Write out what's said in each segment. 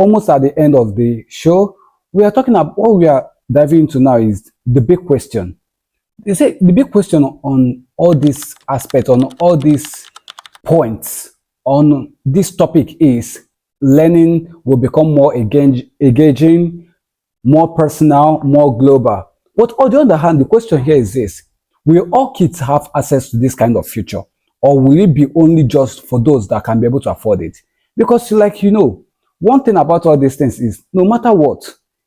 almost at the end of the show. We are talking about what we are diving into now is the big question. You say the big question on all these aspects, on all these points, on this topic is learning will become more engaging, more personal, more global. But on the other hand, the question here is this: will all kids have access to this kind of future, or will it be only just for those that can be able to afford it? Because, like one thing about all these things is no matter what,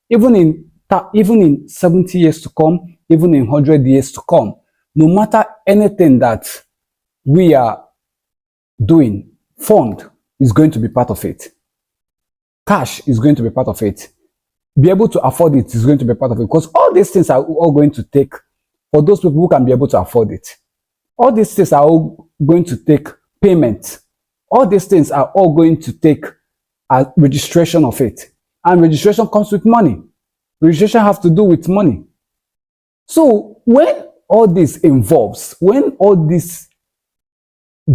even in 70 years to come, even in 100 years to come, no matter anything that we are doing, fund is going to be part of it. Cash is going to be part of it. Be able to afford it is going to be part of it, because all these things are all going to take, for those people who can be able to afford it, all these things are all going to take payment. All these things are all going to take a registration of it. And registration comes with money. Registration has to do with money. So when all this involves, when all this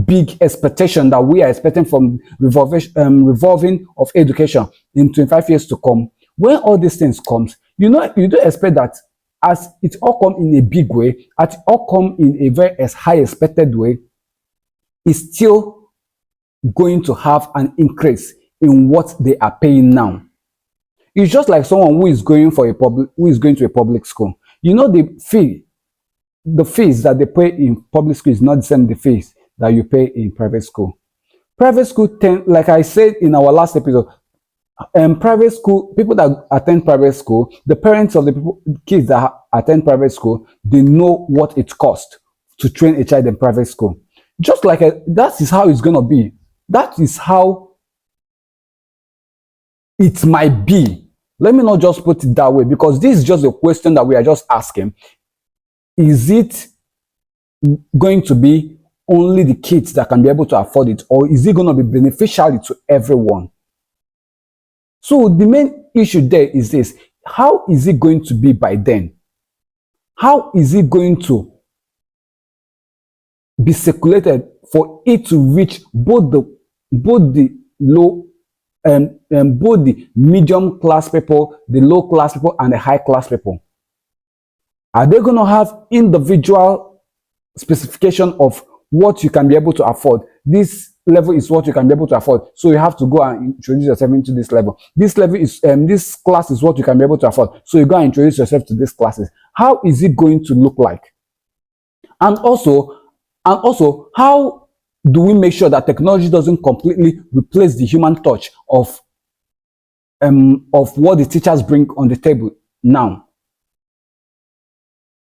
big expectation that we are expecting from revolving of education in 25 years to come, when all these things comes, you do expect that as it all come in a big way, as it all come in a very high expected way, it's still going to have an increase in what they are paying now. It's just like someone who is going to a public school. The fees that they pay in public school is not the same the fees that you pay in private school. Private school like I said in our last episode, private school, people that attend private school, the parents of the kids that attend private school, they know what it costs to train a child in private school. Just like that is how it's going to be. That is how it might be. Let me not just put it that way, because this is just a question that we are just asking. Is it going to be only the kids that can be able to afford it, or is it going to be beneficial to everyone? So the main issue there is this: how is it going to be by then? How is it going to be circulated for it to reach both the low both the medium class people, the low class people, and the high class people? Are they going to have individual specification of what you can be able to afford? This level is what you can be able to afford, so you have to go and introduce yourself into this level. This level is this class is what you can be able to afford, so you go and introduce yourself to these classes. How is it going to look like? And also, how do we make sure that technology doesn't completely replace the human touch of what the teachers bring on the table now?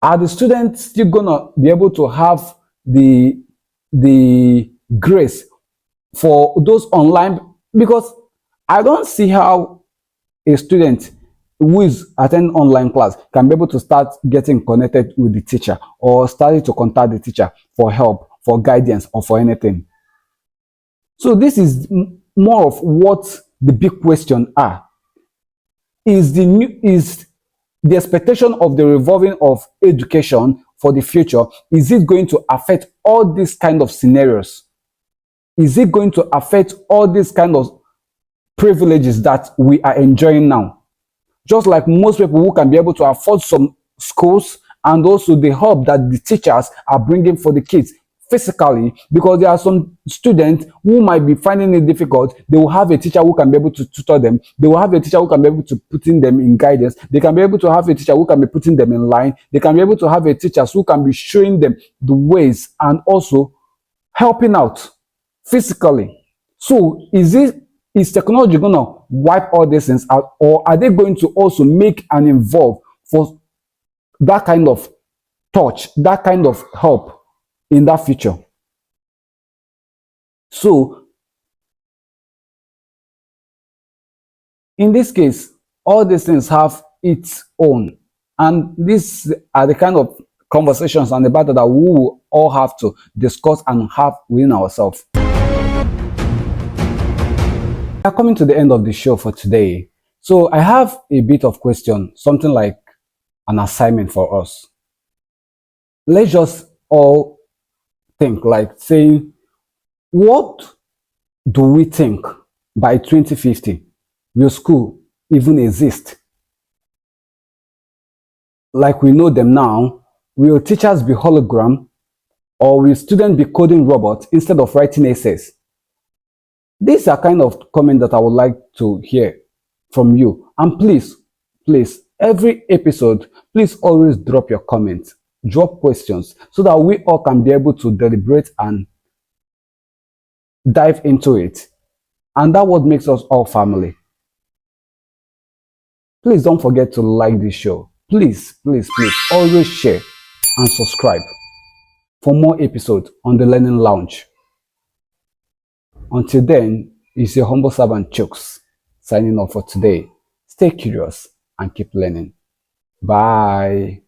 Are the students still gonna be able to have the grace for those online? Because I don't see how a student who is attending online class can be able to start getting connected with the teacher, or starting to contact the teacher for help, for guidance, or for anything. So this is more of what the big question are. Is the expectation of the revolving of education for the future, is it going to affect all these kind of scenarios? Is it going to affect all these kind of privileges that we are enjoying now? Just like most people who can be able to afford some schools, and also the help that the teachers are bringing for the kids physically, because there are some students who might be finding it difficult. They will have a teacher who can be able to tutor them. They will have a teacher who can be able to putting them in guidance. They can be able to have a teacher who can be putting them in line. They can be able to have a teacher who can be showing them the ways and also helping out physically. So is technology going to wipe all these things out, or are they going to also make and involve for that kind of touch, that kind of help in that future? So in this case, all these things have its own, and these are the kind of conversations and the battle that we will all have to discuss and have within ourselves. We are coming to the end of the show for today. So I have a bit of question, something like an assignment for us. Let's just all think, like saying, what do we think by 2050 will school even exist like we know them now? Will teachers be hologram, or will students be coding robots instead of writing essays? These are kind of comments that I would like to hear from you. And please, every episode, please always drop your comments, drop questions, so that we all can be able to deliberate and dive into it. And that's what makes us all family. Please don't forget to like this show. Please, always share and subscribe for more episodes on the Learning Lounge. Until then, it's your humble servant Chooks signing off for today. Stay curious and keep learning. Bye.